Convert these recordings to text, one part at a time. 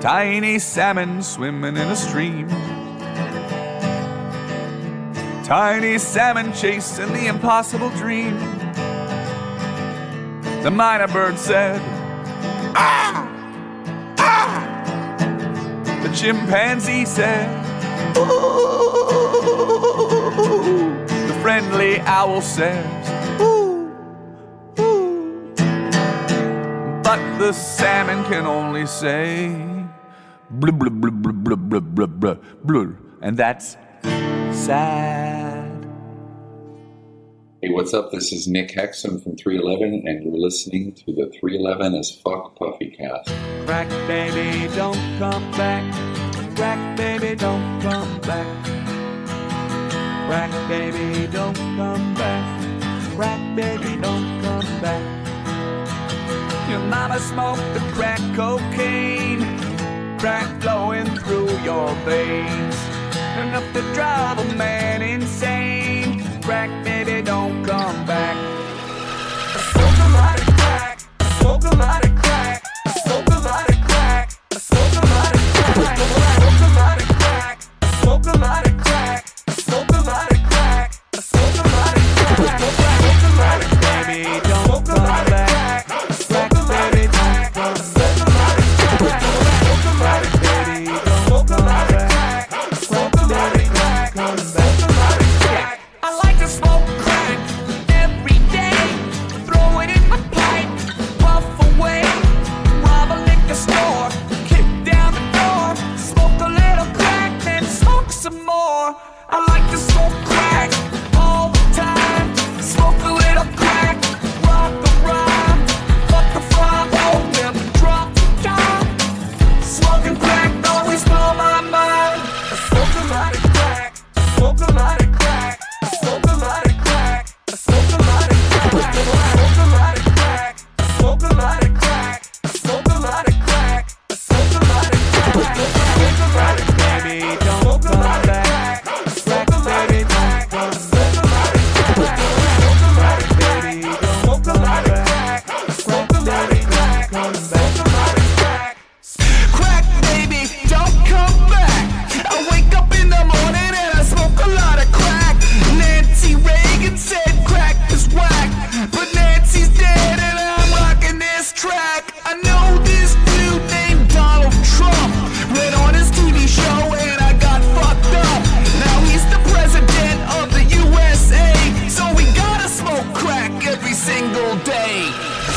Tiny salmon swimming in a stream. Tiny salmon chasing the impossible dream. The minor bird said, "Ah! Ah!" The chimpanzee said, "Ooh!" The friendly owl says, "Ooh! Ooh!" But the salmon can only say, "Blub, blub, blub, blub, blub, blub, blub, blub, blub," and that's sad. Hey, what's up? This is Nick Hexum from 311, and you're listening to the 311 as Fuck Puffy Cast. Crack baby, don't come back. Crack baby, don't come back. Crack baby, don't come back. Crack baby, don't come back. Your mama smoked the crack cocaine, crack flowing through your veins, enough to drive a man insane. Crack baby, don't come back. I smoke a lot of crack. I smoke a lot of crack. I smoke a lot of crack. I smoke a lot of crack. I smoke a lot of crack. I smoke a lot of crack. I smoke a lot of crack. I smoke a lot of crack. I smoke a lot of baby, don't come back. Crack baby, don't come back. I smoke a lot of baby, don't come back. Crack baby, don't come back. I like to smoke crack every day. Throw it in my pipe, puff away. Rob a liquor store, kick down the door. Smoke a little crack, then smoke some more. I like to smoke crack all the time. Smoke a little crack, rock the rhyme. Fuck the front, hold them, drop the top. Smoking crack always blow my mind. I smoke a lot of crack, I smoke a lot of crack. I smoke a lot of crack. I smoke a lot of crack. I smoke a lot of crack. I smoke a lot of crack. I smoke a lot of crack. I smoke a lot of crack. I smoke a lot of baby, don't come back. Crack baby, don't come back. I smoke a lot of baby, don't come back. Crack baby, don't come back. Crack baby, don't come back. I wake up in the morning and I smoke a lot of crack. Nancy Reagan said crack is whack, but Nancy's dead and I'm rocking this track. I know this dude named Donald Trump went on his TV show and I got fucked up. Now he's the president of the USA, so we gotta smoke crack every single day.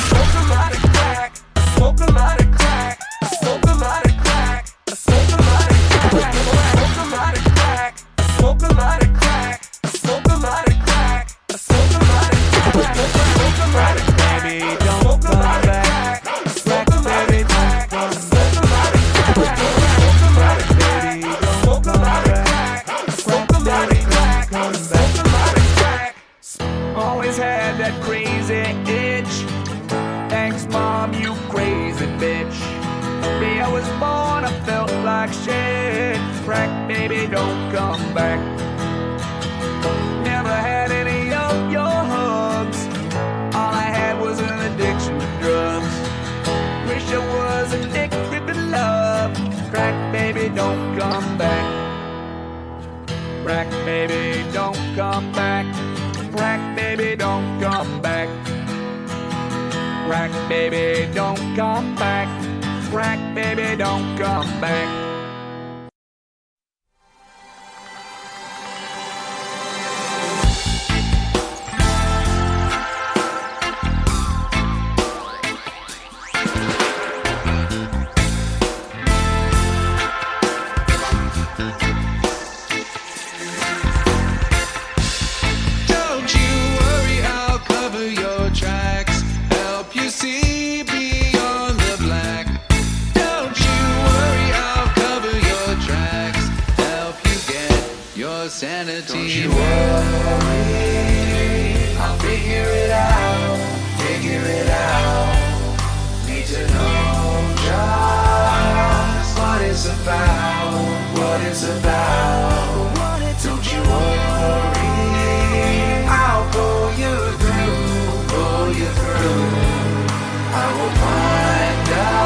Smoke a lot of crack, smoke a lot of crack, smoke a lot of crack, smoke a lot of crack, smoke a lot of crack, smoke a lot of crack, smoke a lot of crack, smoke a lot of crack, smoke a lot of baby, don't come back. Crack baby, don't come back. Smoke a lot of crack, smoke a lot of baby, don't come back. Crack baby, don't come back. Smoke a lot of crack. Always had that crazy itch. Thanks, Mom, you crazy bitch. Me, I was born, I felt like shit. Crack baby, don't come back. Never had any of your hugs. All I had was an addiction to drugs. Wish I was addicted to love. Crack baby, don't come back. Crack baby, don't come back. Crack baby, don't come back. Crack baby, don't come back. Crack baby, don't come back. Don't you worry, I'll cover your tracks, help you see beyond the black. Don't you worry, I'll cover your tracks, help you get your sanity. Don't you worry, I'll figure it out, figure it out. Need to know just what it's about, what it's about. Don't you worry, I'll pull you through, pull you through. I will find out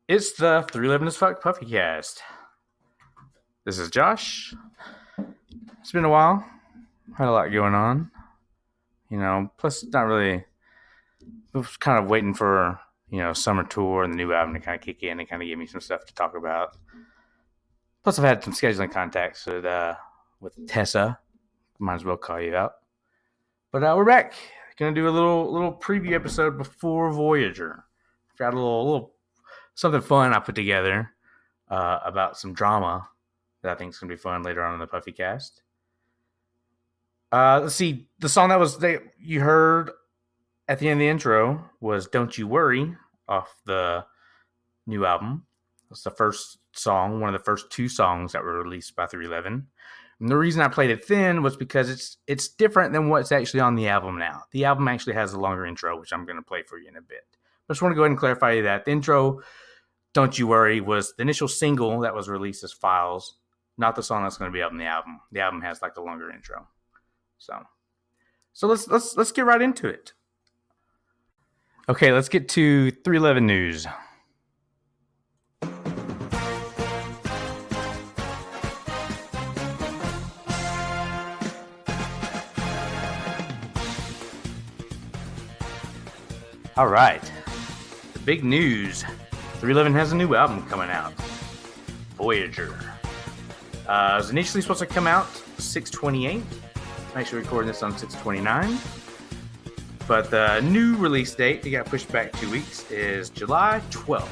It's the 311 as Fuck Puffy Cast. This is Josh. It's been a while. Had a lot going on. Plus not really. I was kind of waiting for, summer tour and the new album to kind of kick in and kind of give me some stuff to talk about. Plus I've had some scheduling contacts with Tessa. Might as well call you out. But we're back. Gonna do a little preview episode before Voyager. Got a little something fun I put together about some drama that I think is going to be fun later on in the Puffy Cast. Let's see. The song that you heard at the end of the intro was Don't You Worry off the new album. It's the first song, one of the first two songs that were released by 311. And the reason I played it then was because it's different than what's actually on the album now. The album actually has a longer intro, which I'm going to play for you in a bit. I just want to go ahead and clarify that the intro, Don't You Worry, was the initial single that was released as Files, not the song that's going to be up in the album. The album has like the longer intro. So let's get right into it. Okay, let's get to 311 news. All right. The big news. 311 has a new album coming out. Voyager. It was initially supposed to come out 6/28. I'm actually recording this on 6/29. But the new release date, it got pushed back 2 weeks, is July 12th.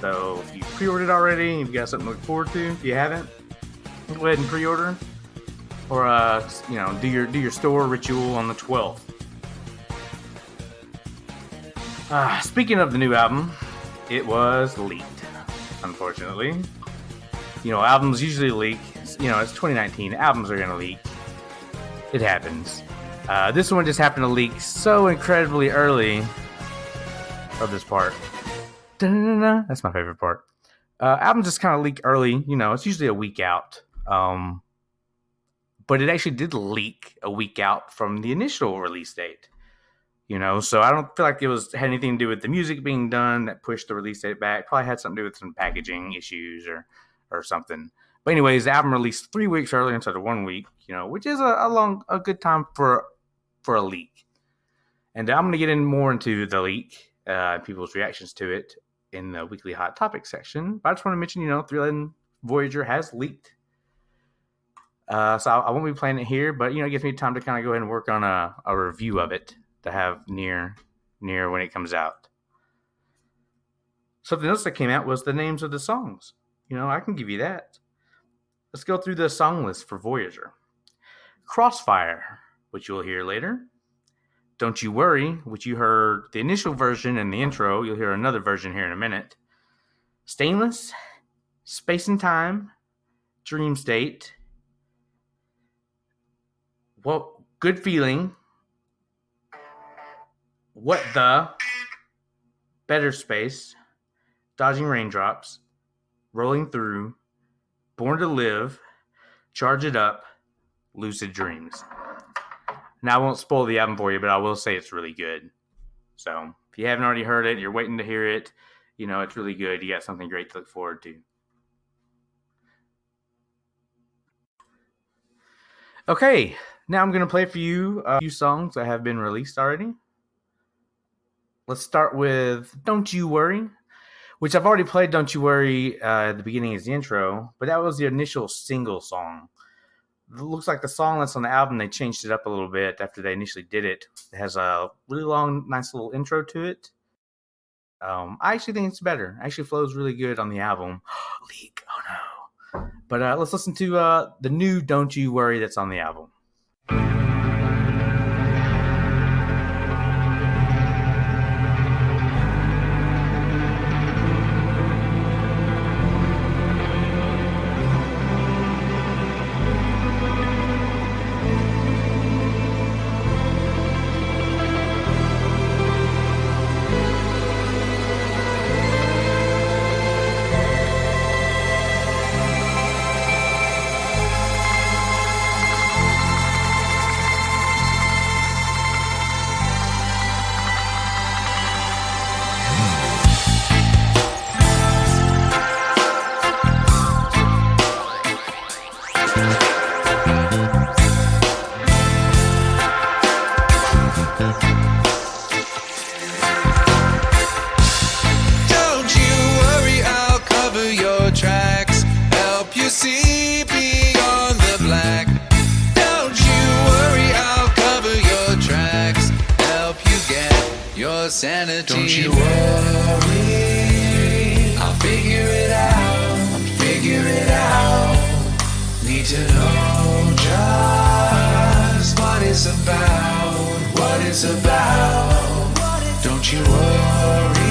So if you pre-ordered already, you've got something to look forward to. If you haven't, go ahead and pre-order. Or, do your store ritual on the 12th. Speaking of the new album, it was leaked, unfortunately. Albums usually leak. It's 2019. Albums are going to leak. It happens. This one just happened to leak so incredibly early. Love this part. Da-da-da-da. That's my favorite part. Albums just kind of leak early. It's usually a week out. But it actually did leak a week out from the initial release date. So I don't feel like it had anything to do with the music being done that pushed the release date back. Probably had something to do with some packaging issues or something. But anyways, the album released 3 weeks earlier instead of 1 week, which is a good time for a leak. And I'm going to get more into the leak, people's reactions to it in the weekly hot topic section. But I just want to mention, 311 Voyager has leaked. So I won't be playing it here, but it gives me time to kind of go ahead and work on a review of it to have near when it comes out. Something else that came out was the names of the songs. I can give you that. Let's go through the song list for Voyager. Crossfire, which you'll hear later. Don't You Worry, which you heard the initial version in the intro. You'll hear another version here in a minute. Stainless, Space and Time, Dream State. Well, Good Feeling. What the? Better Space. Dodging Raindrops. Rolling Through. Born to Live. Charge It Up. Lucid Dreams. Now, I won't spoil the album for you, but I will say it's really good. So, if you haven't already heard it, you're waiting to hear it, it's really good. You got something great to look forward to. Okay, now I'm going to play for you a few songs that have been released already. Let's start with Don't You Worry, which I've already played Don't You Worry at the beginning as the intro, but that was the initial single song. It looks like the song that's on the album, they changed it up a little bit after they initially did it. It has a really long, nice little intro to it. I actually think it's better. It actually flows really good on the album. Leak, oh no. But let's listen to the new Don't You Worry that's on the album. sanity. Don't you worry, I'll figure it out, figure it out. Need to know just what it's about, what it's about. Don't you worry,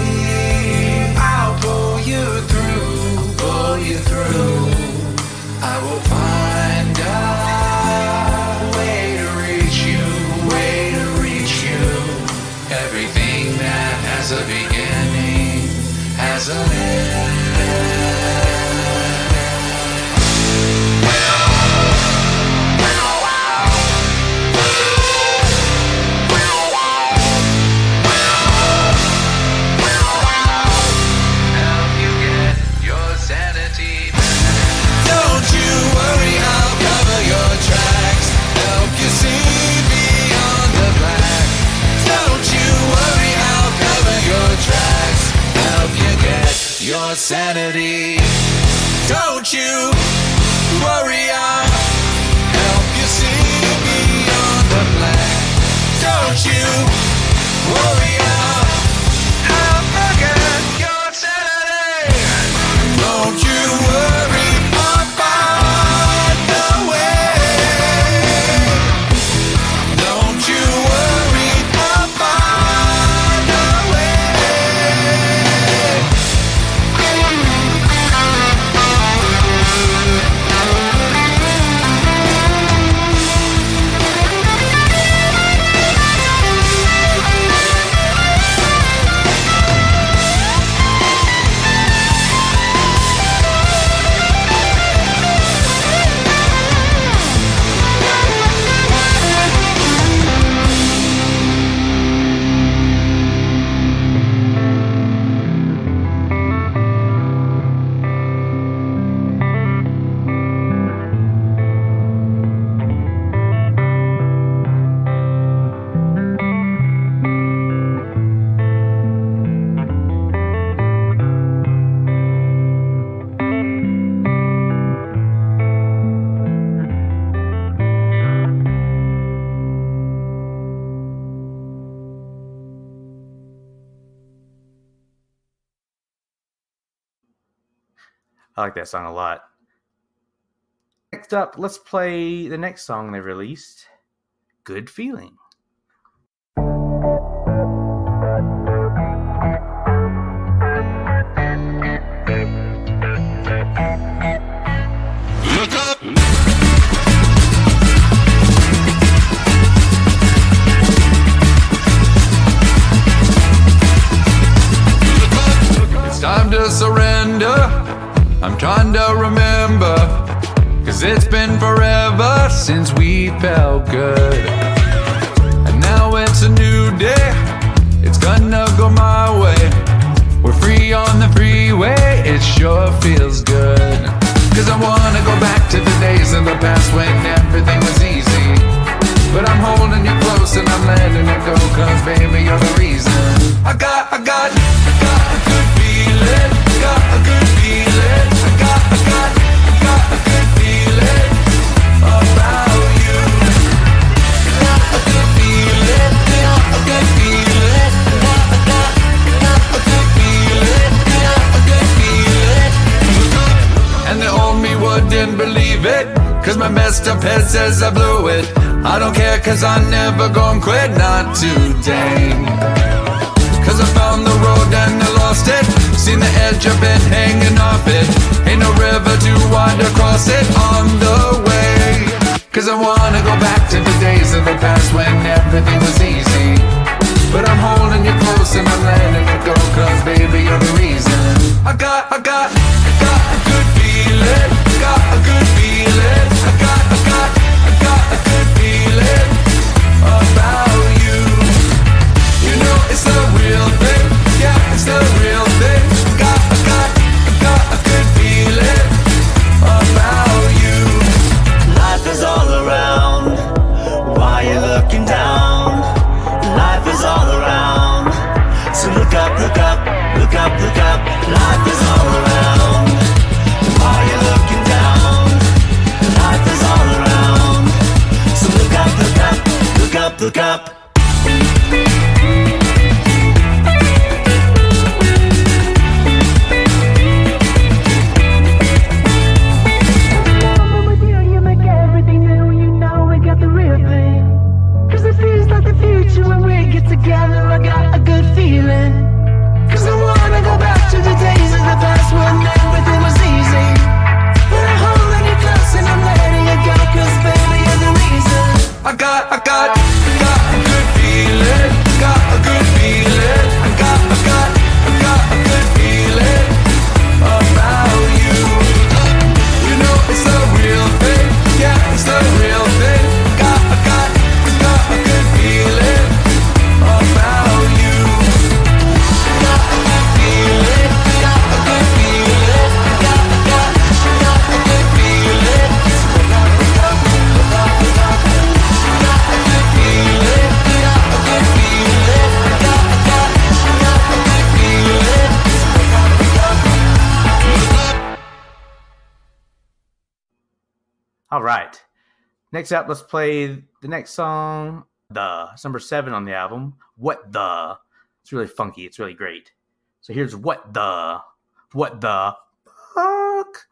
I'll pull you through, pull you through. I will find a way to reach you, way to reach you. Everything that has a beginning has a end. Your sanity. Don't you worry, I'll help you see beyond the black. Don't you worry, I'll get your sanity. Don't you worry, I'll find a way. Don't you worry, I'll find a way. I like that song a lot. Next up, let's play the next song they released, Good Feeling. Look up. It's time to surrender. I'm trying to remember, 'cause it's been forever since we felt good. And now it's a new day, it's gonna go my way. We're free on the freeway, it sure feels good. 'Cause I wanna go back to the days of the past when everything was easy. But I'm holding you close and I'm letting it go, 'cause baby you're the reason. I got a good feeling, got a good feeling. I got a good feeling about you. Got a good feeling, got a good feeling. Got a good feeling, got a good feeling. And the old me wouldn't believe it, 'cause my messed up head says I blew it. I don't care, 'cause I'm never gonna quit, not today. 'Cause I found the road and I lost it. Seen the edge, I've been hanging off it. Ain't no river too wide to cross it on the way. 'Cause I wanna go back to the days of the past when everything was easy. But I'm holding you close and I'm letting it go, 'cause baby you're the reason. I got a good feeling, got a good feeling. I got a good feeling about you. You know it's the real thing, yeah, it's the real thing. Got a good feeling about you. Life is all around, why you looking down? Life is all around, so look up, look up, look up, look up. Life All right. Next up, let's play the next song. It's number 7 on the album. What the? It's really funky. It's really great. So here's What the fuck?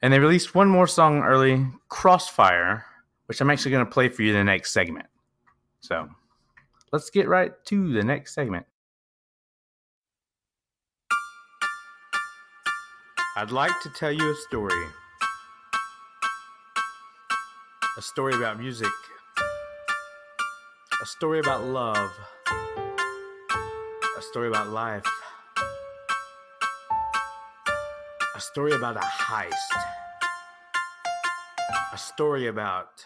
And they released one more song early, Crossfire, which I'm actually going to play for you in the next segment. So let's get right to the next segment. I'd like to tell you a story. A story about music. A story about love. A story about life. A story about a heist. A story about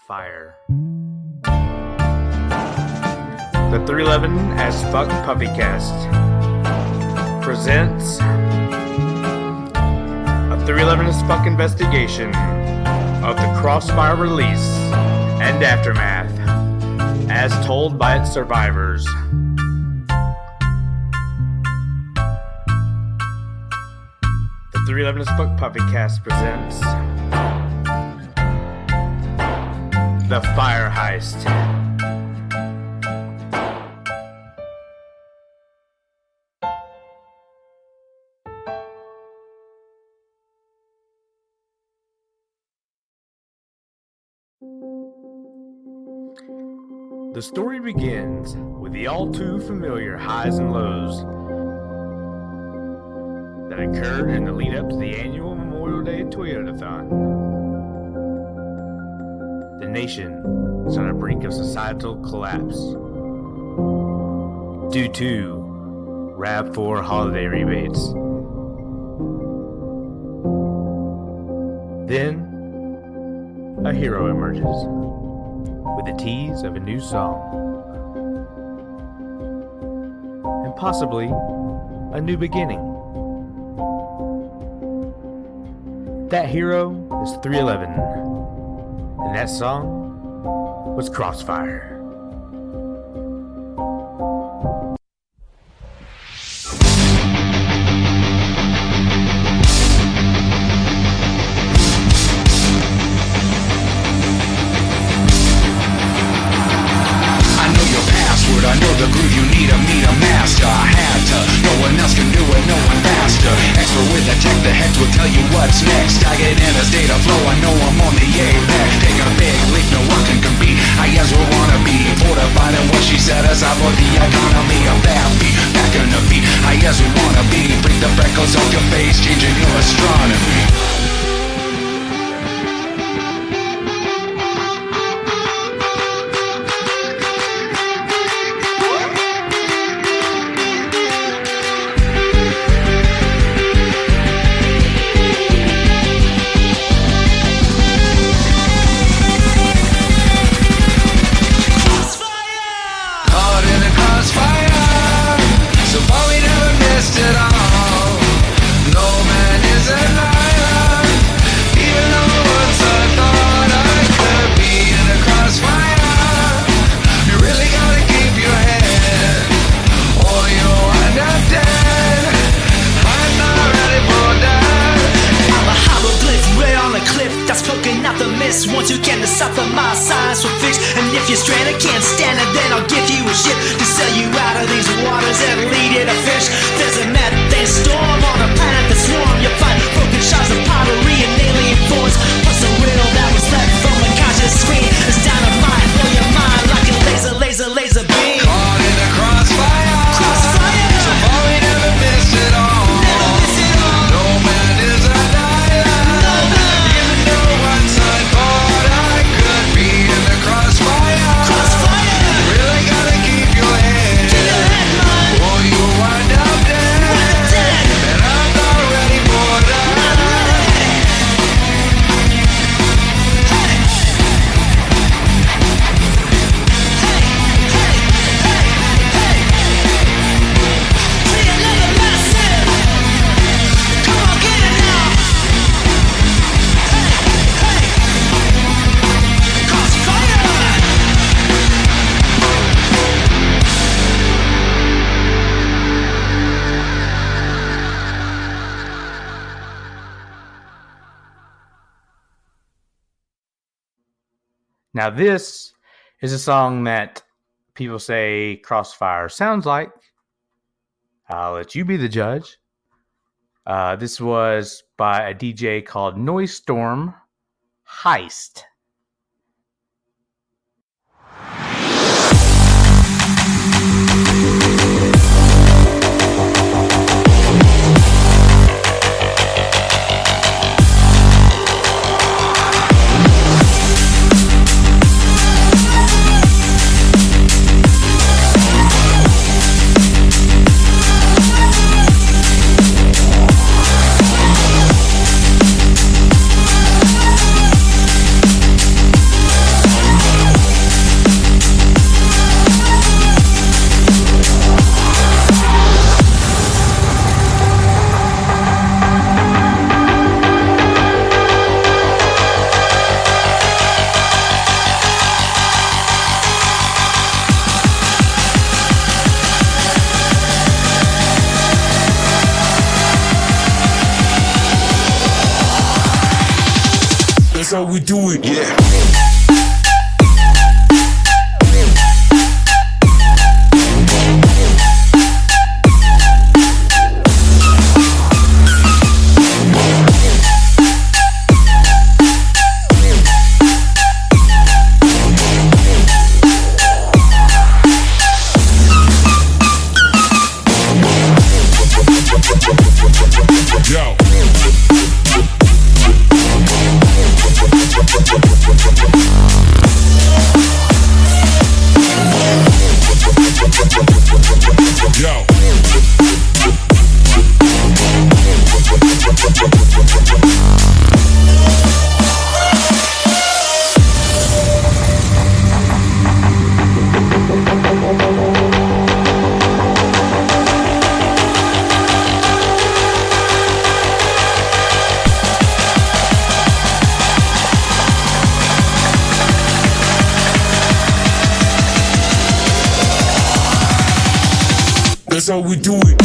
fire. The 311 as Fuck Puppycast presents a 311 as Fuck investigation of the Crossfire release and aftermath as told by its survivors. The 311 as Fuck Puppycast presents The Fire Heist. The story begins with the all too familiar highs and lows that occurred in the lead up to the annual Memorial Day Toyotathon. The nation is on the brink of societal collapse due to RAV4 holiday rebates. Then, a hero emerges with a tease of a new song and possibly a new beginning. That hero is 311, and that song was Crossfire. I know the groove you need to meet a master. I had to, no one else can do it, no one faster. Expert with the tech, the heads will tell you what's next. I get in a state of flow, I know I'm on the apex. Take a big leap, no one can compete. I as well wanna be fortified in what she said as I for the economy of that beat. Back on the beat, I as well wanna be. Break the freckles off your face, changing your astronomy. Once you can decipher my signs will fix. And if you're stranded, can't stand it, then I'll give you a ship to sail you out of these waters and lead you to fish. There's a methane storm on a planet that's warm. You'll find broken shards of pottery and alien forms. Plus the riddle that was left from the conscious screen is dynamite, blow your mind like a laser beam. Caught in a crossfire, so far we never missed it all. No man is a liar, even though once I thought I could be in the crossfire. Really gotta keep your head, or you wind up dead. And I'm not ready for that. Come on, get it now. Crossfire. Now, this is a song that people say Crossfire sounds like. I'll let you be the judge. This was by a DJ called Noise Storm Heist. That's how we do it, yeah. That's how we do it.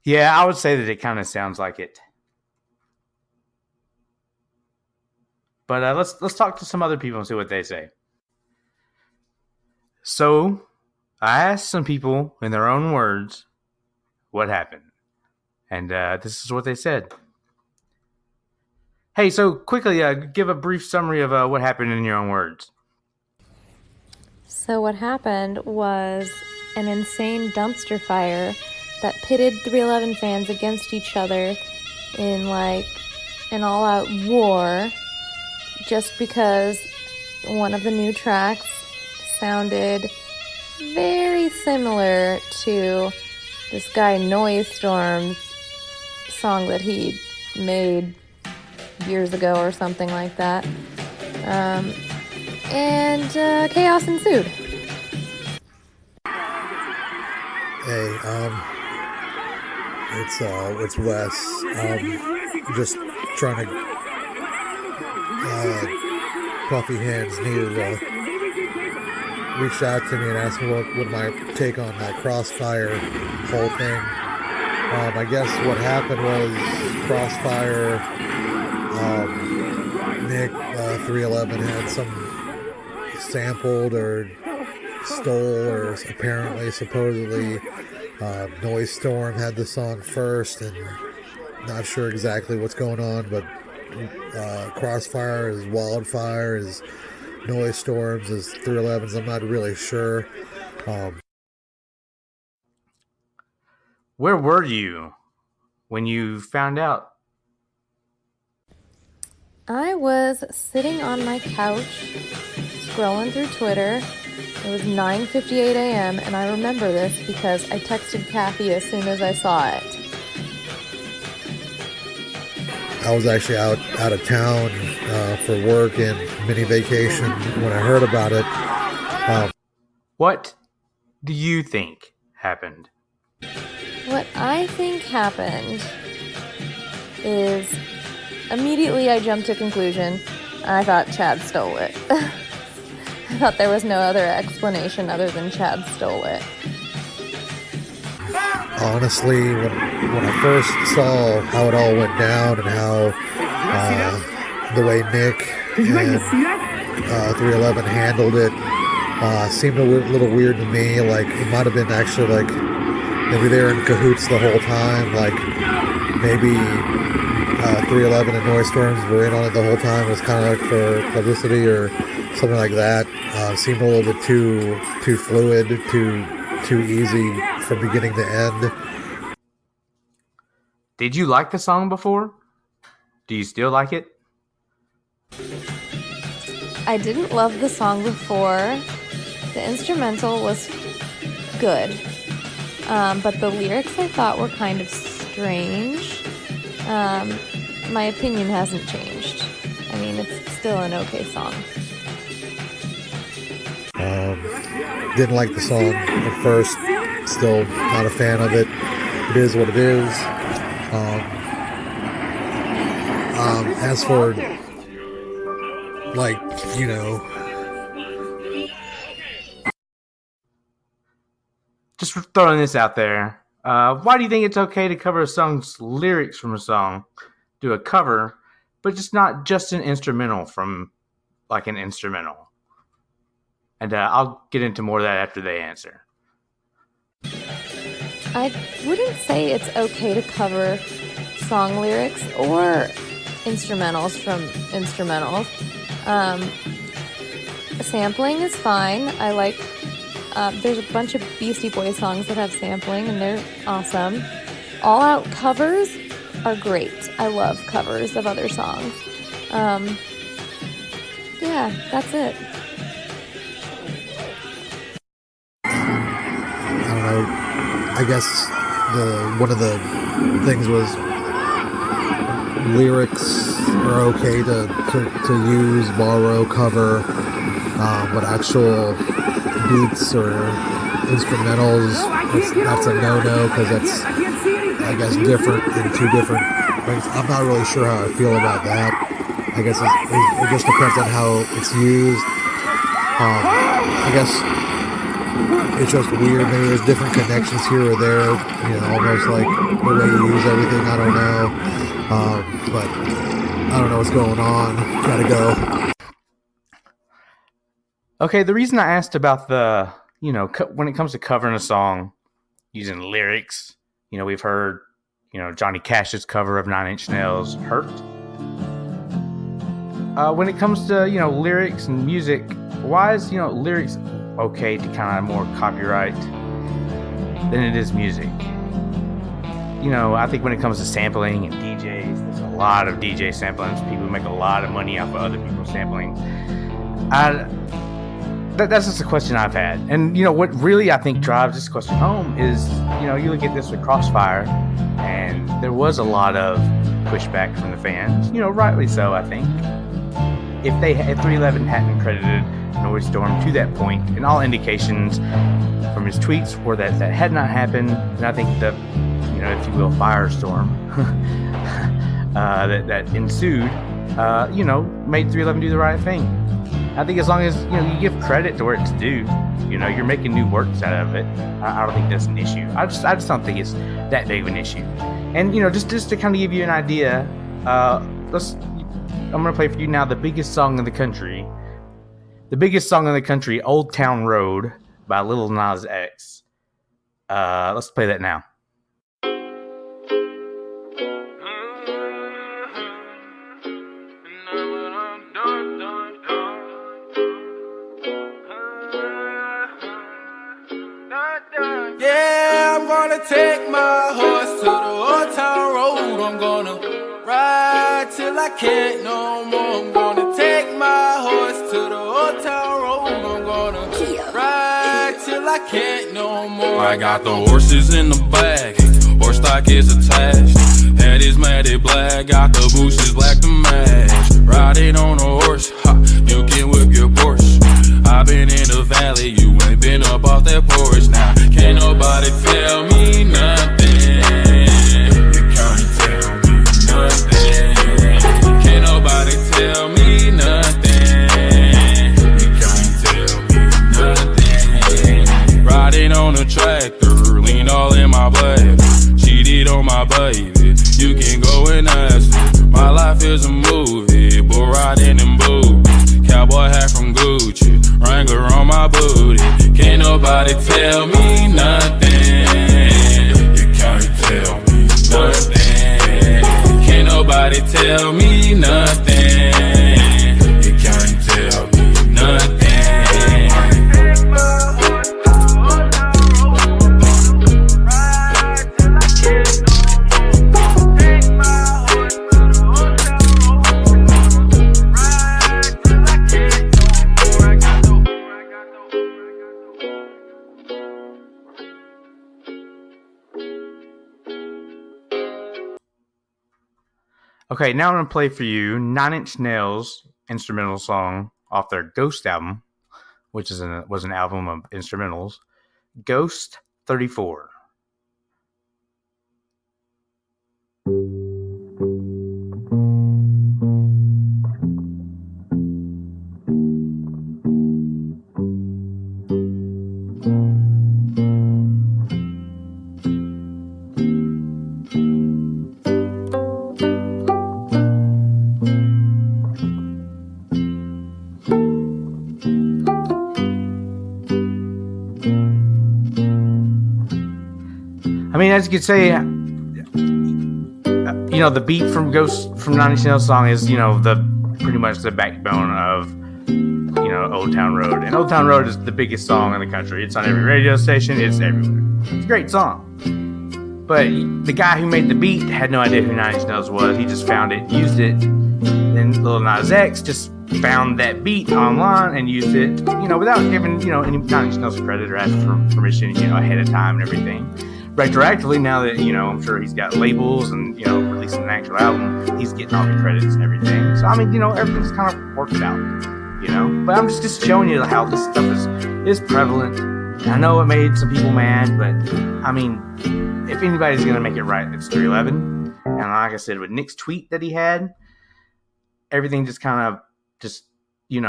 Yeah, I would say that it kind of sounds like it. But let's talk to some other people and see what they say. So, I asked some people in their own words what happened. And this is what they said. Hey, so quickly, give a brief summary of what happened in your own words. So what happened was an insane dumpster fire that pitted 311 fans against each other in like an all-out war just because one of the new tracks sounded very similar to this guy Noise Storm's song that he made years ago or something like that. And chaos ensued. Hey, it's Wes. Just trying to, Puffy Hands needed reached out to me and asked me what my take on that Crossfire whole thing. I guess what happened was Crossfire, Nick 311 had some sampled or stole or supposedly Noise Storm had the song first, and not sure exactly what's going on, but Crossfire is Wildfire, is Noise Storms, is 311s. I'm not really sure. Where were you when you found out? I was sitting on my couch, scrolling through Twitter. It was 9:58 a.m., and I remember this because I texted Kathy as soon as I saw it. I was actually out of town for work and mini vacation when I heard about it. What do you think happened? What I think happened is immediately I jumped to conclusion. I thought Chad stole it. I thought there was no other explanation other than Chad stole it. Honestly, when I first saw how it all went down and how the way Nick and 311 handled it seemed a little weird to me. Like, it might have been actually like maybe they were in cahoots the whole time. Like, maybe 311 and Noise Storms were in on it the whole time. It was kind of like for publicity or something like that. Seemed a little bit too fluid, too easy from beginning to end. Did you like the song before? Do you still like it? I didn't love the song before. The instrumental was good. But the lyrics I thought were kind of strange. My opinion hasn't changed. I mean, it's still an okay song. Didn't like the song at first. Still not a fan of it. It is what it is. As for, like, you know, just throwing this out there. Why do you think it's okay to cover a song's lyrics from a song? Do a cover, but just not just an instrumental from, like, an instrumental. And I'll get into more of that after they answer. I wouldn't say it's okay to cover song lyrics or instrumentals from instrumentals. Sampling is fine. I like, there's a bunch of Beastie Boys songs that have sampling and they're awesome. All out covers are great. I love covers of other songs. Yeah, that's it. I don't know. I guess one of the things was lyrics are okay to use, borrow, cover, but actual beats or instrumentals, that's a no-no because that's, I guess, different in two different ways. I'm not really sure how I feel about that. I guess it just depends on how it's used. I guess it's just weird. Maybe there's different connections here or there, almost like the way you use everything. I don't know. But I don't know what's going on. Gotta go. Okay, the reason I asked about the, when it comes to covering a song using lyrics, we've heard, Johnny Cash's cover of 9 Inch Nails' Hurt. When it comes to, lyrics and music, why is, lyrics okay to kind of more copyright than it is music? I think when it comes to sampling and DJs, there's a lot of DJ sampling. People make a lot of money off of other people's sampling. That's just a question I've had. And, what really I think drives this question home is, you look at this with Crossfire, and there was a lot of pushback from the fans, rightly so, I think. If 311 hadn't credited Noise Storm to that point, and all indications from his tweets were that had not happened, and I think the, if you will, firestorm that ensued, made 311 do the right thing. I think as long as, you give credit to where it's due, you're making new works out of it, I don't think that's an issue. I just don't think it's that big of an issue. And, just to kind of give you an idea, I'm going to play for you now the biggest song in the country. The biggest song in the country, Old Town Road by Lil Nas X. Let's play that now. Yeah, I'm gonna take my horse to the old town road. I'm gonna ride till I can't no more. I'm gonna take my horse to the old town road. I'm gonna ride till I can't no more. I got the horses in the bag, horse stock is attached. Head is matted black, got the bushes black to match. Riding on a horse, ha, you can whip your Porsche. I've been in the valley, you ain't been up off that porch. Now, can't nobody tell me nothing. You can't tell me nothing. Can't nobody tell me nothing. You can't tell me nothing. Riding on a tractor, lean all in my blood. Cheated on my baby, you can go and ask her. My life is a movie, bull riding in boots. Cowboy hat from Gucci, Wrangler on my booty. Can't nobody tell me nothing. You can't tell me nothing. Can't nobody tell me nothing. You can't tell me nothing. Okay, now I'm going to play for you 9 Inch Nails instrumental song off their Ghost album, which was an album of instrumentals, Ghost 34. I mean, as you could say, the beat from Ghost from Nine Inch Nails song is, the pretty much the backbone of, Old Town Road. And Old Town Road is the biggest song in the country. It's on every radio station. It's everywhere. It's a great song. But the guy who made the beat had no idea who Nine Inch Nails was. He just found it, used it. Then Lil Nas X just found that beat online and used it, without giving, any Nine Inch Nails credit or asking for permission, ahead of time and everything. Retroactively, now that, I'm sure he's got labels and, releasing an actual album, he's getting all the credits and everything. So, I mean, everything's kind of worked out, But I'm just showing you how this stuff is prevalent. I know it made some people mad, but, I mean, if anybody's going to make it right, it's 311. And like I said, with Nick's tweet that he had, everything just kind of you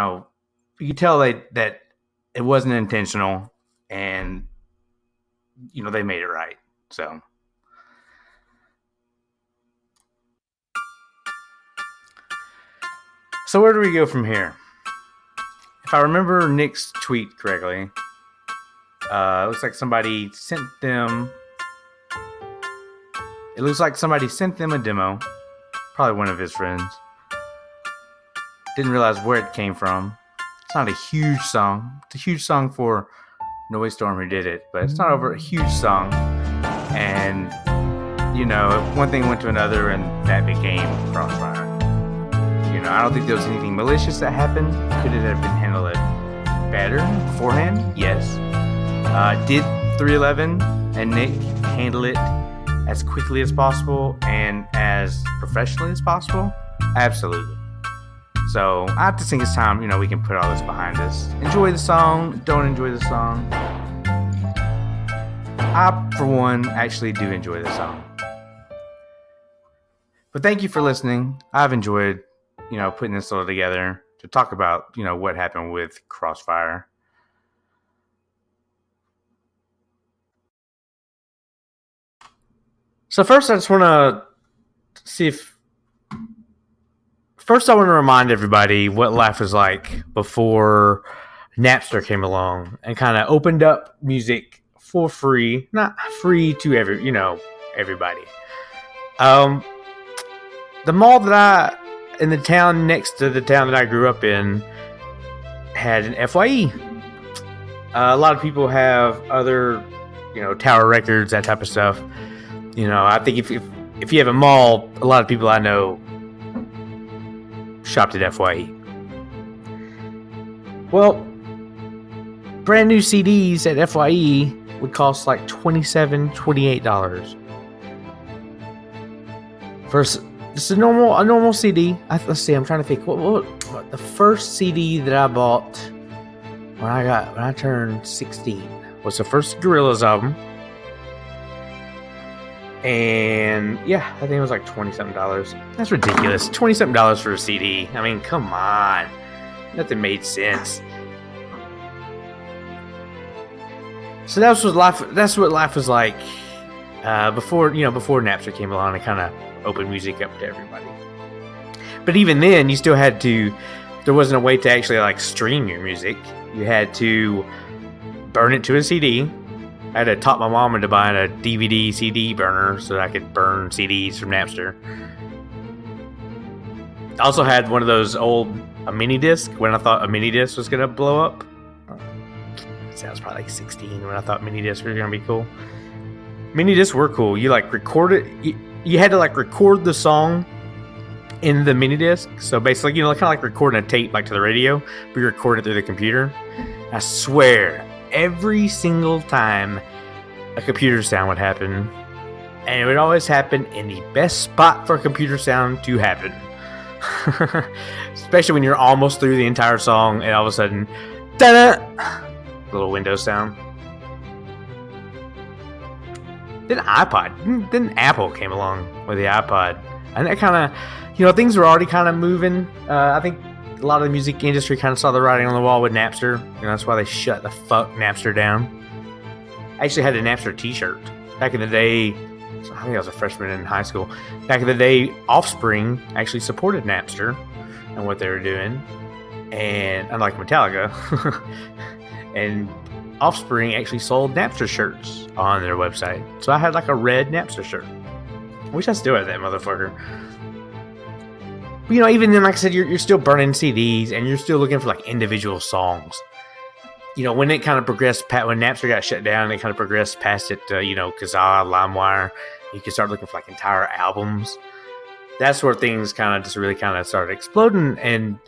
could tell that it wasn't intentional, and they made it right. So where do we go from here? If I remember Nick's tweet correctly, it looks like somebody sent them a demo, probably one of his friends. Didn't realize where it came from. It's not a huge song. It's a huge song for Noise Storm who did it, but it's not over a huge song. And, one thing went to another, and that became Crossfire. I don't think there was anything malicious that happened. Could it have been handled better beforehand? Yes. Did 311 and Nick handle it as quickly as possible and as professionally as possible? Absolutely. So I have to think it's time, we can put all this behind us. Enjoy the song, don't enjoy the song. I, for one, actually do enjoy the song. But thank you for listening. I've enjoyed, putting this all together to talk about, what happened with Crossfire. So first, I just want to see if... First, I want to remind everybody what life was like before Napster came along and kind of opened up music for free. Not free to everybody. The mall in the town next to the town that I grew up in had an FYE. A lot of people have other, Tower Records, that type of stuff. I think if you have a mall, a lot of people I know shopped at FYE. Well, brand new CDs at FYE would cost like $27, $28. Just a normal CD. Let's see. I'm trying to think. What the first CD that I bought when I turned 16 was the first Gorillaz album, and yeah, I think it was like $20-something. That's ridiculous. $20-something for a CD. I mean, come on. Nothing made sense. So that's what life was like before Napster came along and kind of opened music up to everybody. But even then, you still had to. There wasn't a way to actually like stream your music. You had to burn it to a CD. I had to talk my mom into buying a DVD CD burner so that I could burn CDs from Napster. I also had one of those a mini disc when I thought a mini disc was gonna blow up. I was probably like 16 when I thought mini discs were gonna be cool. Mini discs were cool. You like record it. You had to like record the song in the mini disc. So basically, kind of like recording a tape like to the radio, but you record it through the computer. I swear, every single time a computer sound would happen, and it would always happen in the best spot for a computer sound to happen. Especially when you're almost through the entire song, and all of a sudden, ta-da! Little Windows sound. Then Apple came along with the iPod, and that kind of, things were already kind of moving. I think a lot of the music industry kind of saw the writing on the wall with Napster. That's why they shut the fuck Napster down. I actually had a Napster t-shirt back in the day. I think I was a freshman in high school. Back in the day, Offspring actually supported Napster and what they were doing, and unlike Metallica. And Offspring actually sold Napster shirts on their website. So I had like a red Napster shirt. I wish I still had that motherfucker. But, you know, even then, like I said, you're still burning CDs and you're still looking for like individual songs. You know, when it kind of progressed, when Napster got shut down, it kind of progressed past it to, you know, Kazaa, LimeWire. You could start looking for like entire albums. That's where things kind of just really kind of started exploding. And,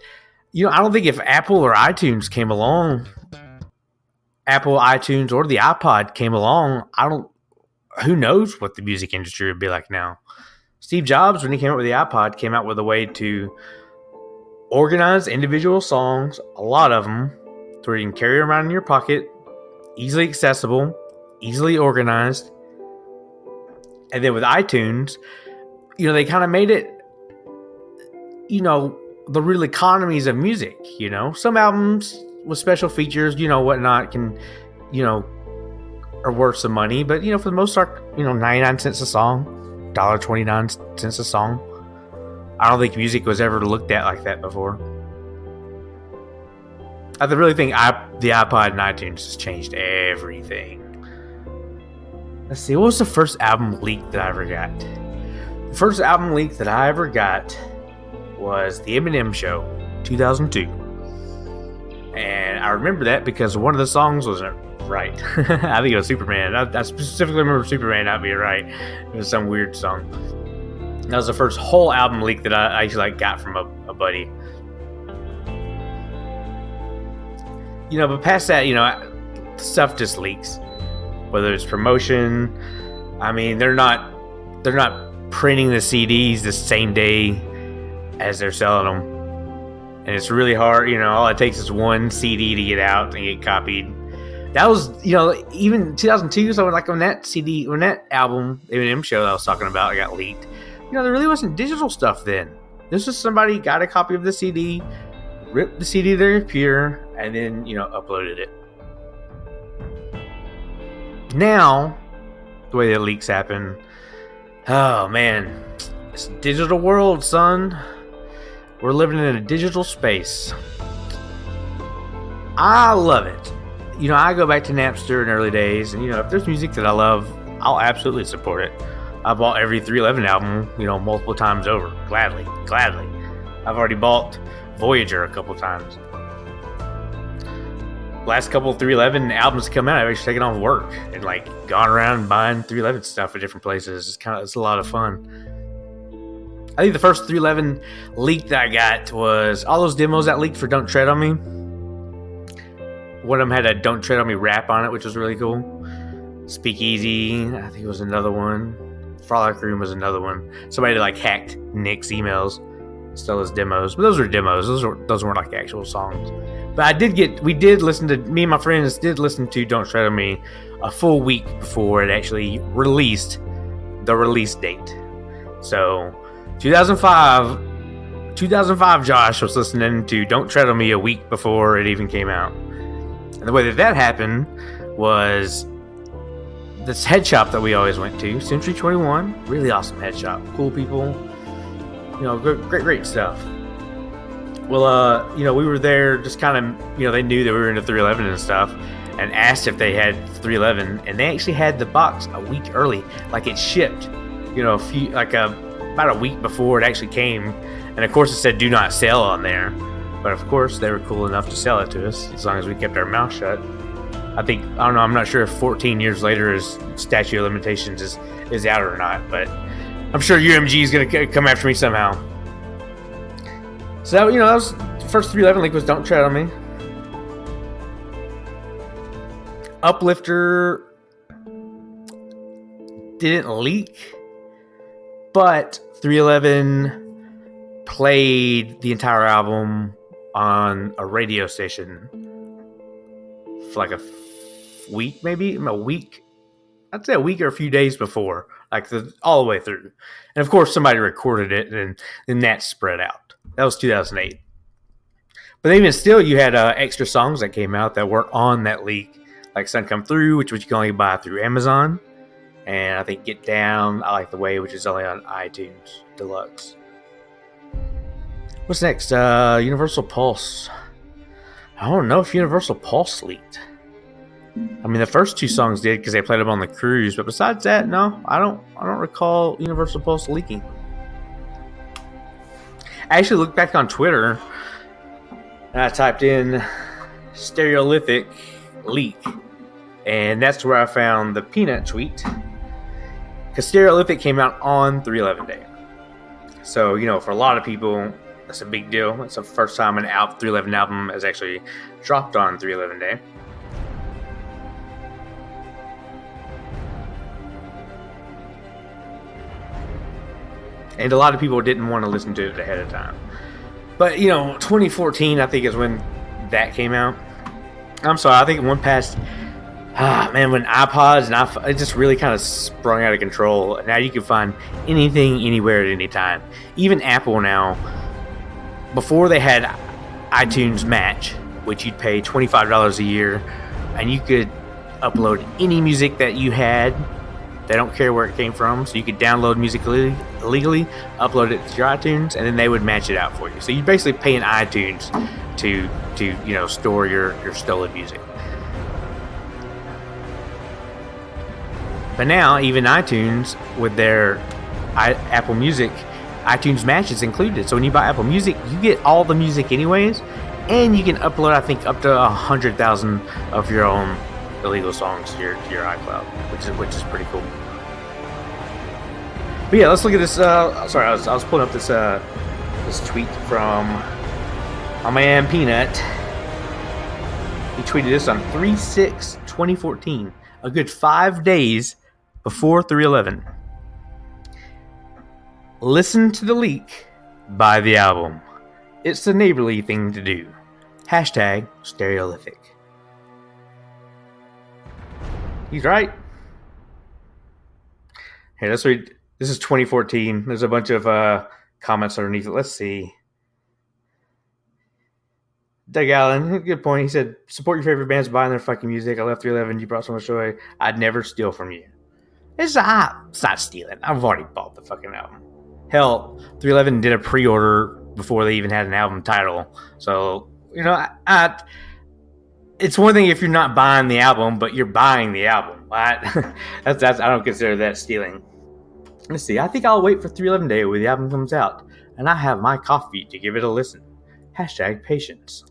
you know, I don't think if Apple or iTunes came along, Apple, iTunes, or the iPod came along, who knows what the music industry would be like now. Steve Jobs, when he came out with the iPod, came out with a way to organize individual songs, a lot of them, to where you can carry around in your pocket, easily accessible, easily organized. And then with iTunes, you know, they kind of made it, you know, the real economies of music, you know. Some albums with special features, you know, whatnot can, you know, are worth some money. But, you know, for the most part, you know, 99 cents a song, $1.29 a song. I don't think music was ever looked at like that before. I really think the iPod and iTunes has changed everything. Let's see, what was the first album leak that I ever got? The first album leak that I ever got was The Eminem Show, 2002. And I remember that because one of the songs wasn't right. I think it was Superman. I specifically remember Superman not being right. It was some weird song. That was the first whole album leak that I actually like got from a buddy. You know, but past that, you know, stuff just leaks. Whether it's promotion, I mean, they're not printing the CDs the same day as they're selling them. And it's really hard, you know, all it takes is one CD to get out and get copied. That was, you know, even 2002, so like when that CD, when that album, Eminem Show that I was talking about, got leaked, you know, there really wasn't digital stuff then. This was somebody got a copy of the CD, ripped the CD to their computer, and then, you know, uploaded it. Now, the way that leaks happen, oh man, it's a digital world, son. We're living in a digital space. I love it. You know, I go back to Napster in early days, and, you know, if there's music that I love, I'll absolutely support it. I bought every 311 album, you know, multiple times over. Gladly. I've already bought Voyager a couple times. Last couple of 311 albums come out, I've actually taken off work and like gone around buying 311 stuff at different places. It's a lot of fun. I think the first 311 leak that I got was all those demos that leaked for Don't Tread on Me. One of them had a Don't Tread on Me rap on it, which was really cool. Speakeasy, I think it was another one. Frolic Room was another one. Somebody like hacked Nick's emails, stole his demos. But those were demos. Those weren't like actual songs. But me and my friends did listen to Don't Tread on Me a full week before it actually released the release date. So 2005 Josh was listening to Don't Tread on Me a week before it even came out. And the way that happened was this head shop that we always went to, Century 21, really awesome head shop, cool people, you know, great stuff. Well, you know, we were there just kind of, you know, they knew that we were into 311 and stuff and asked if they had 311, and they actually had the box a week early, like it shipped, you know, about a week before it actually came. And of course it said do not sell on there, but of course they were cool enough to sell it to us as long as we kept our mouth shut. I'm not sure if 14 years later his statute of limitations is out or not, but I'm sure UMG is going to come after me somehow. So, you know, that was the first 311 leak was Don't Tread on Me. Uplifter didn't leak, but 311 played the entire album on a radio station for like a week, maybe a week. I'd say a week or a few days before, like all the way through. And of course, somebody recorded it, and then that spread out. That was 2008. But even still, you had extra songs that came out that weren't on that leak, like Sun Come Through, which you can only buy through Amazon. And I think Get Down, I Like the Way, which is only on iTunes Deluxe. What's next? Universal Pulse. I don't know if Universal Pulse leaked. I mean, the first two songs did because they played them on the cruise, but besides that, no, I don't recall Universal Pulse leaking. I actually looked back on Twitter and I typed in Stereolithic leak, and that's where I found the Peanut tweet. Because Stereolithic came out on 311 Day. So, you know, for a lot of people, that's a big deal. It's the first time an 311 album has actually dropped on 311 Day. And a lot of people didn't want to listen to it ahead of time. But, you know, 2014, I think, is when that came out. I'm sorry, I think it went past... when iPods and it just really kind of sprung out of control. Now you can find anything, anywhere, at any time. Even Apple now, before they had iTunes Match, which you'd pay $25 a year, and you could upload any music that you had. They don't care where it came from, so you could download music illegally, upload it to your iTunes, and then they would match it out for you. So you basically pay an iTunes to store your stolen music. But now, even iTunes, with their Apple Music, iTunes Match is included. So when you buy Apple Music, you get all the music anyways, and you can upload, I think, up to 100,000 of your own illegal songs to your iCloud, which is pretty cool. But yeah, let's look at this. Sorry, I was pulling up this tweet from my man Peanut. He tweeted this on 3/6/2014, a good 5 days before 311. Listen to the leak, buy the album. It's the neighborly thing to do. Hashtag Stereolithic. He's right. Hey, let's read. This is 2014. There's a bunch of comments underneath it. Let's see. Doug Allen, good point. He said, support your favorite bands buying their fucking music. I left 311. You brought so much joy. I'd never steal from you. It's not stealing. I've already bought the fucking album. Hell, 311 did a pre-order before they even had an album title. So, you know, it's one thing if you're not buying the album, but you're buying the album. That's I don't consider that stealing. Let's see. I think I'll wait for 311 Day when the album comes out, and I have my coffee to give it a listen. Hashtag patience.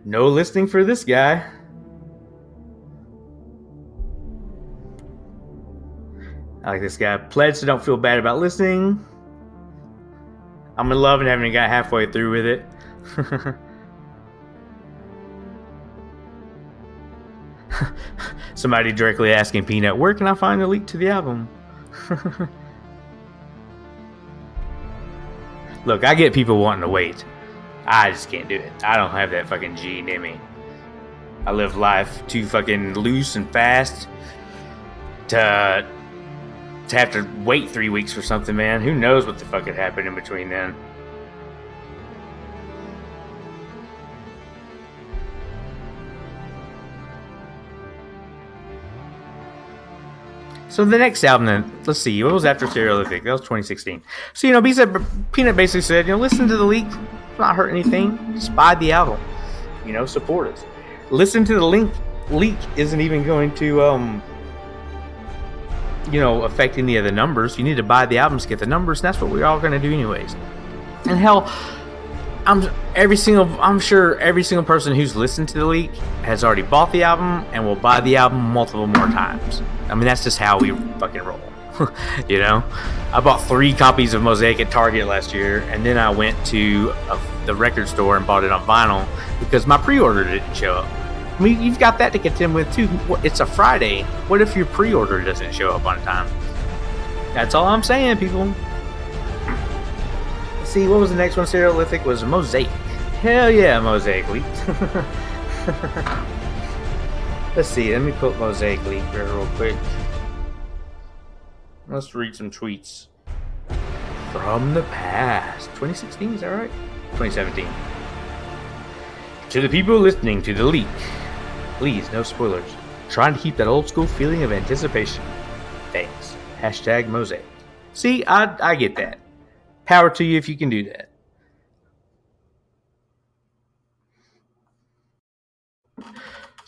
No listening for this guy. I like this guy. Pledge to don't feel bad about listening. I'm in love and having got halfway through with it. Somebody directly asking Peanut, where can I find the link to the album? Look, I get people wanting to wait. I just can't do it. I don't have that fucking gene in me. I live life too fucking loose and fast to have to wait 3 weeks for something, man. Who knows what the fuck could happen in between then. So the next album then, let's see, what was after Stereolithic? That was 2016. So, you know, Peanut basically said, you know, listen to the leak, not hurt anything, just buy the album. You know, support us. Listen to the leak isn't even going to, affect any of the numbers. You need to buy the albums to get the numbers, and that's what we're all going to do anyways. And hell, I'm sure every single person who's listened to the leak has already bought the album and will buy the album multiple more times. I mean, that's just how we fucking roll. You know, I bought 3 copies of Mosaic at Target last year, and then I went to the record store and bought it on vinyl because my pre-order didn't show up. I mean, you've got that to contend with too. It's a Friday. What if your pre-order doesn't show up on time? That's all I'm saying, people. Let's see, what was the next one? Stereolithic was Mosaic. Hell yeah, Mosaic leaked. Let's see, let me put Mosaic leak here real quick. Let's read some tweets from the past. 2016, is that right? 2017. To the people listening to the leak, please, no spoilers. Trying to keep that old school feeling of anticipation. Thanks. Hashtag Mosaic. See, I get that. Power to you if you can do that.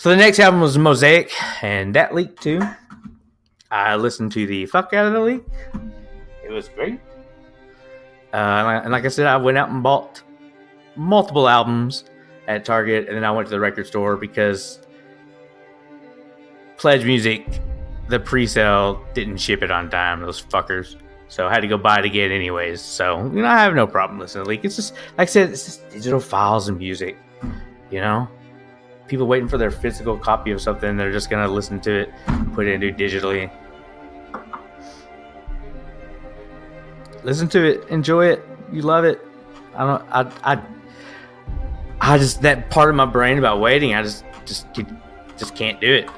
So the next album was Mosaic, and that leaked too. I listened to the fuck out of the leak. It was great. And like I said, I went out and bought multiple albums at Target, and then I went to the record store because Pledge Music, the pre-sale, didn't ship it on time, those fuckers. So I had to go buy it again anyways. So, I have no problem listening to leak. It's just, like I said, it's just digital files and music, People waiting for their physical copy of something, they're just going to listen to it, put it into digitally. Listen to it, enjoy it, you love it. I just, that part of my brain about waiting, I just can't do it.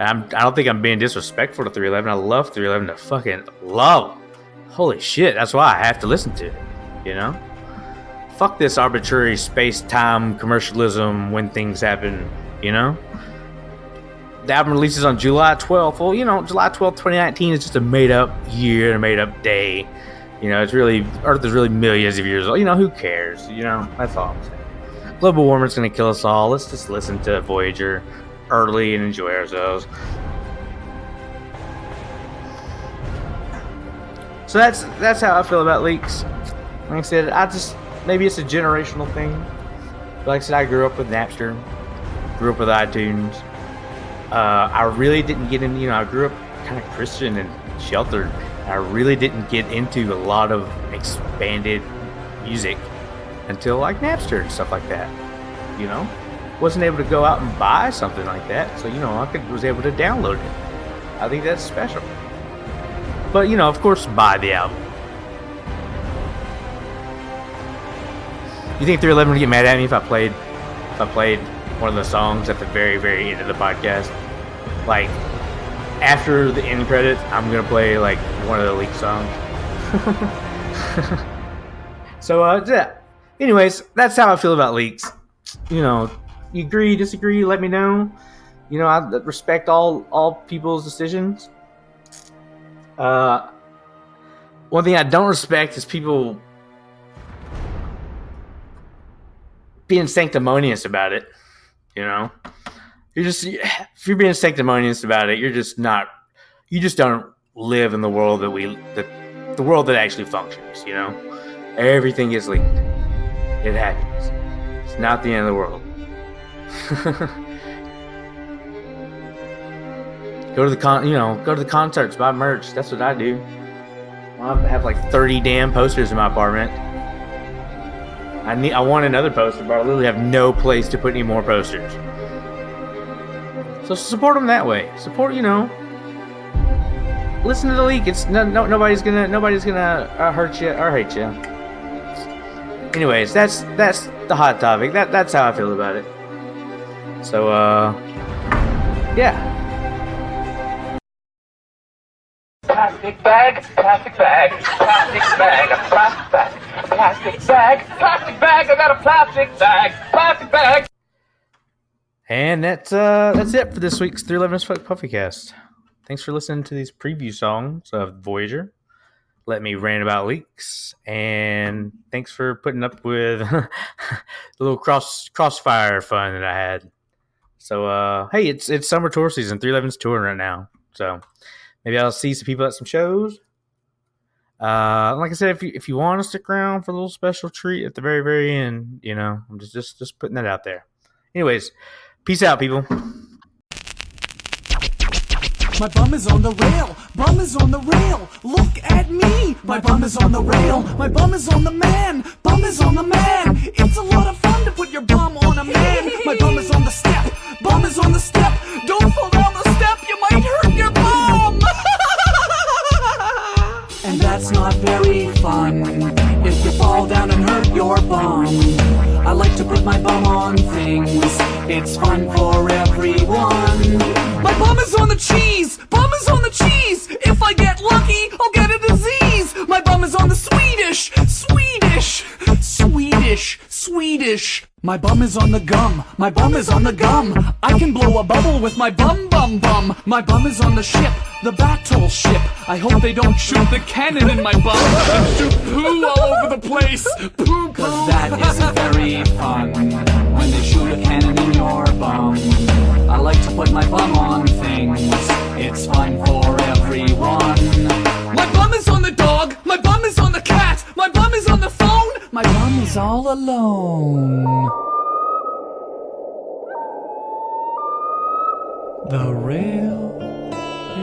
I don't think I'm being disrespectful to 311. I love 311 to fucking love. Holy shit, that's why I have to listen to it, Fuck this arbitrary space-time commercialism when things happen, The album releases on July 12th. Well, July 12th, 2019 is just a made-up year, a made-up day. It's really, Earth is really millions of years old. Who cares? That's all I'm saying. Global warming's going to kill us all. Let's just listen to Voyager early and enjoy ourselves. So that's how I feel about leaks. Like I said, maybe it's a generational thing. But like I said, I grew up with Napster, grew up with iTunes. I really didn't get in, I grew up kind of Christian and sheltered. I really didn't get into a lot of expanded music until like Napster and stuff like that. Wasn't able to go out and buy something like that, so I was able to download it. I think that's special. But of course, buy the album. You think 311 would get mad at me if I played one of the songs at the very, very end of the podcast? Like, after the end credits, I'm gonna play like one of the leak songs. So yeah. Anyways, that's how I feel about leaks. You agree, disagree, let me know. I respect all people's decisions. One thing I don't respect is people being sanctimonious about it. If you're being sanctimonious about it, you just don't live in the world the world that actually functions. Everything gets leaked. It happens. It's not the end of the world. Go to the concerts, buy merch. That's what I do. I have like 30 damn posters in my apartment. I want another poster, but I literally have no place to put any more posters. So support them that way. Support, listen to the leak. It's nobody's gonna hurt you or hate you. Anyways, that's the hot topic. That's how I feel about it. So yeah. Plastic bag, plastic bag, plastic bag, a plastic bag, plastic bag, plastic bag, I got a plastic bag, plastic bag. And that's it for this week's 311's Fuck Puffycast. Thanks for listening to these preview songs of Voyager. Let me rant about leaks, and thanks for putting up with the little crossfire fun that I had. So hey, it's summer tour season. 311's touring right now, so maybe I'll see some people at some shows. Like I said, if you want to stick around for a little special treat at the very, very end, I'm just putting that out there. Anyways, peace out, people. My bum is on the rail, bum is on the rail, look at me. My bum is on the rail, my bum is on the man, bum is on the man. It's a lot of fun to put your bum on a man. My bum is on the step, bum is on the step. Don't fall down the step, you might hurt your bum. And that's not very fun, if you fall down and hurt your bum. I like to put my bum on things, it's fun for everyone. My bum is on the cheese, bum is on the cheese. If I get lucky, I'll get a disease. My bum is on the Swedish, Swedish, Swedish, Swedish. My bum is on the gum, my bum is on the gum. I can blow a bubble with my bum, bum, bum. My bum is on the ship, the battleship. I hope they don't shoot the cannon in my bum and shoot poo all over the place. Poo, poo. 'Cause that isn't very fun when they shoot a cannon in your your bum. I like to put my bum on things. It's fun for everyone. My bum is on the dog. My bum is on the cat. My bum is on the phone. My bum is all alone. The rail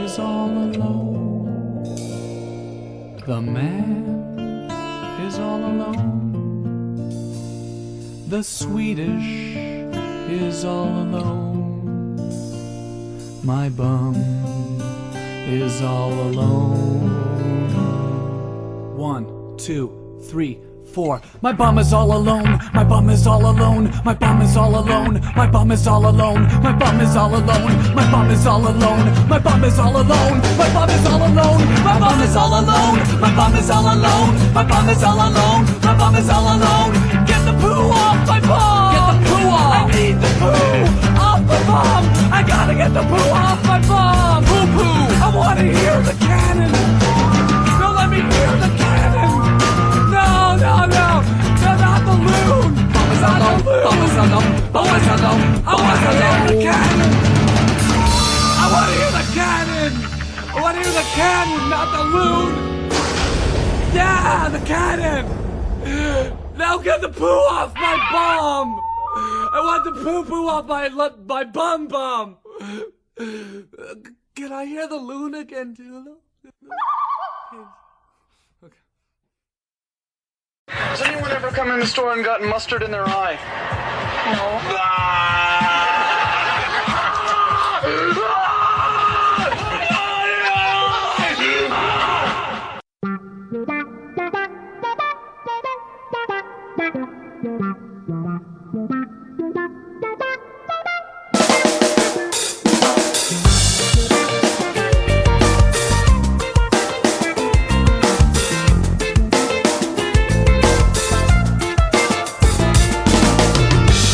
is all alone. The man is all alone. The Swedish is all alone. My bum is all alone. 1, 2, 3, 4. My bum is all alone. My bum is all alone. My bum is all alone. My bum is all alone. My bum is all alone. My bum is all alone. My bum is all alone. My bum is all alone. My bum is all alone. My bum is all alone. My bum is all alone. My bum is all alone. Get the poo off my bum. Get the poo off. I need the poo off my bum. I gotta get the poo off my bum. Poo poo. I wanna hear the cannon. Don't let me hear the cannon. No, no, no, no, not the loon. Bum is alone, bum is alone, bum is alone. I wanna hear the cannon. I wanna hear the cannon. I wanna hear the cannon, not the loon. Yeah, the cannon. Now get the poo off my bum. I want the poo poo off my bum bum. Can I hear the loon again, too? Has anyone ever come in the store and gotten mustard in their eye? No.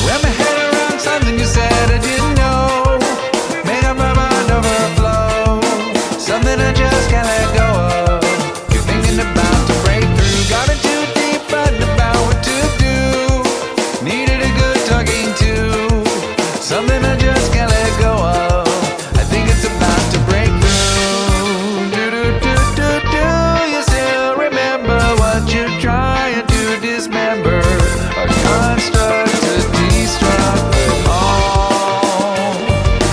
Wrap my head around something you said I didn't know. Make up my mind overflow. Something I just can't let go of. You're thinking about to break through. Got it too deep, fighting about what to do. Needed a good talking to. Something I just can't let go of. I think it's about to break through. Do do do do do. You still remember what you're trying to dismember? A construct to destruct. All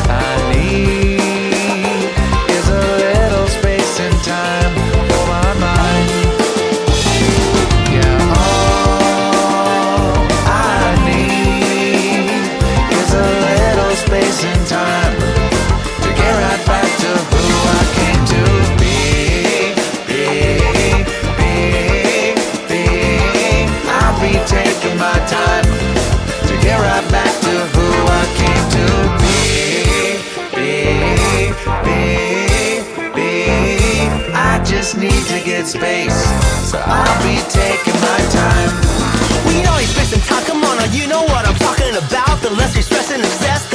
I need is a little space and time for my mind. Yeah, all I need is a little space and time to get right back to who I came to be. I'll be taking my time to get right back to who I came to be. I just need to get space, so I'll be taking my time. We know you spend some time, come on, now you know what I'm talking about. The less you stress and obsess,